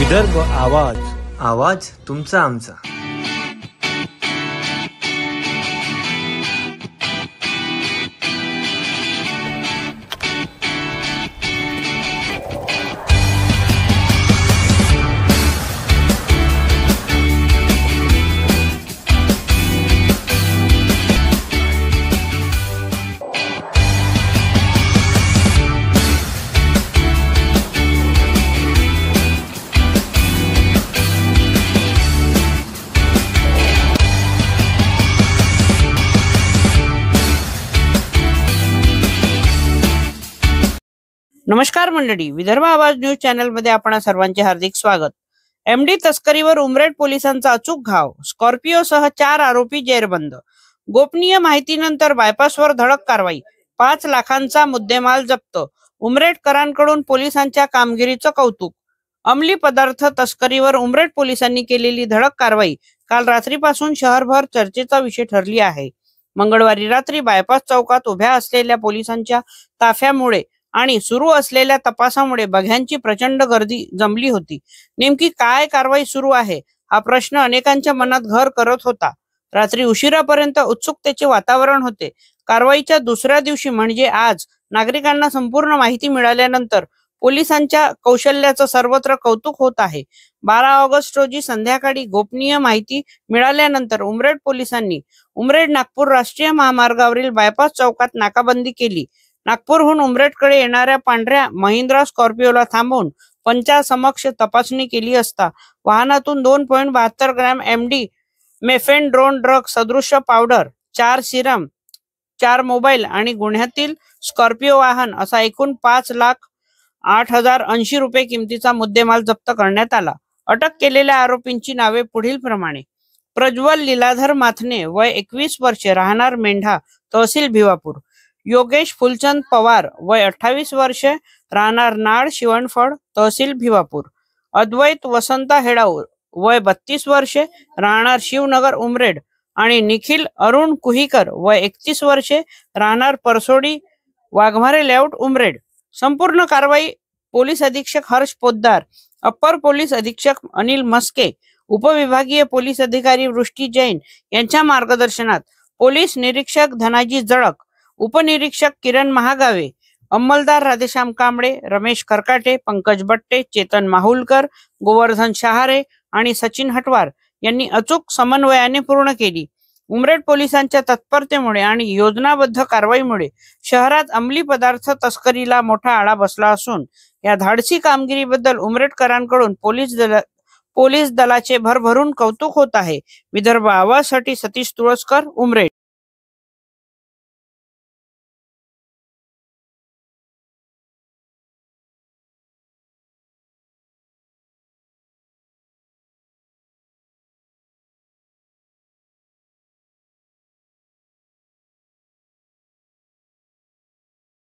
विदर्भ आवाज, आवाज तुमचा आमचा। नमस्कार मंडळी, विदर्भ आवाज न्यूज चॅनल मध्ये आपणा सर्वांचे हार्दिक स्वागत। एमडी तस्करीवर उमरेड पोलिसांचा अचूक घाव, स्कॉर्पिओ सह 4 आरोपी जेरबंद। गोपनीय माहितीनंतर बायपासवर धडक कारवाई, 5 लाखांचा मुद्देमाल जप्त। उमरेडकरांकडून पोलिसांच्या कामगिरीचं कौतुक। अंमली पदार्थ तस्करीवर उमरेड पोलिसांनी केलेली धडक कारवाई काल रात्रीपासून शहरभर चर्चेचा विषय ठरली आहे। मंगळवारी रात्री बायपास चौकात उभ्या असलेल्या पोलिसांच्या ताफ्यामुळे आणि सुरू असलेल्या तपासामुळे बघ्यांची प्रचंड गर्दी जमली होती। नेमकी काय कारवाई सुरू आहे हा प्रश्न अनेकांच्या मनात घर करत होता। रात्री उशिरापर्यंत उत्सुकतेचे वातावरण होते। कारवाईच्या दुसऱ्या दिवशी म्हणजे आज नागरिकांना संपूर्ण माहिती मिळाल्यानंतर पोलिसांच्या कौशल्याचं सर्वत्र कौतुक होत आहे। 12 ऑगस्ट रोजी संध्याकाळी गोपनीय माहिती मिळाल्यानंतर उमरेड पोलिसांनी उमरेड नागपूर राष्ट्रीय महामार्गावरील बायपास चौकात नाकाबंदी केली। नागपूरहून उमरेडकडे येणाऱ्या पांढऱ्या महिंद्रा स्कॉर्पिओला थांबवून पंचासमक्ष तपासणी केली असता वाहनातून 2.72 ग्रॅम एमडी मेफेड्रोन ड्रग सदृश्य पावडर, 4 सिरम, 4 मोबाईल आणि गुन्ह्यातील स्कॉर्पिओ वाहन असा एकूण 5,08,080 रुपये किमतीचा मुद्देमाल जप्त करण्यात आला। अटक केलेल्या आरोपींची नावे पुढील प्रमाणे: प्रज्वल लीलाधर माथने, वय 21 वर्षे, राहणार मेंढा, तहसील भिवापूर। योगेश फुलचंद पवार, वय 28 वर्षे, राहणार नाड शिवणफळ, तहसील भिवापूर। अद्वैत वसंता हेडाऊ, वय 32 वर्षे, राहणार शिवनगर उमरेड आणि निखिल अरुण कुहीकर, वय 31 वर्षे, राहणार परसोडी वाघमारे लेआउट उमरेड। संपूर्ण कारवाई पोलीस अधीक्षक हर्ष पोद्दार, अप्पर पोलीस अधीक्षक अनिल मस्के, उपविभागीय पोलीस अधिकारी वृष्टी जैन यांच्या मार्गदर्शनात पोलीस निरीक्षक धनाजी जळक, उपनिरीक्षक किरण महागावे, अंमलदार राधेश्याम कांबळे, रमेश करकाटे, पंकज बट्टे, चेतन माहुलकर, गोवर्धन शहारे आणि सचिन हटवार यांनी अचूक समन्वयाने पूर्ण केली। उमरेड पोलिसांच्या तत्परतेमुळे आणि योजनाबद्ध कारवाईमुळे शहरात अंमली पदार्थ तस्करीला मोठा आळा बसला असून या धाडसी कामगिरीबद्दल उमरेडकरांकडून पोलीस दलाचे भरभरून कौतुक होत आहे। विदर्भ आवाजसाठी सतीश तुळसकर, उमरेड।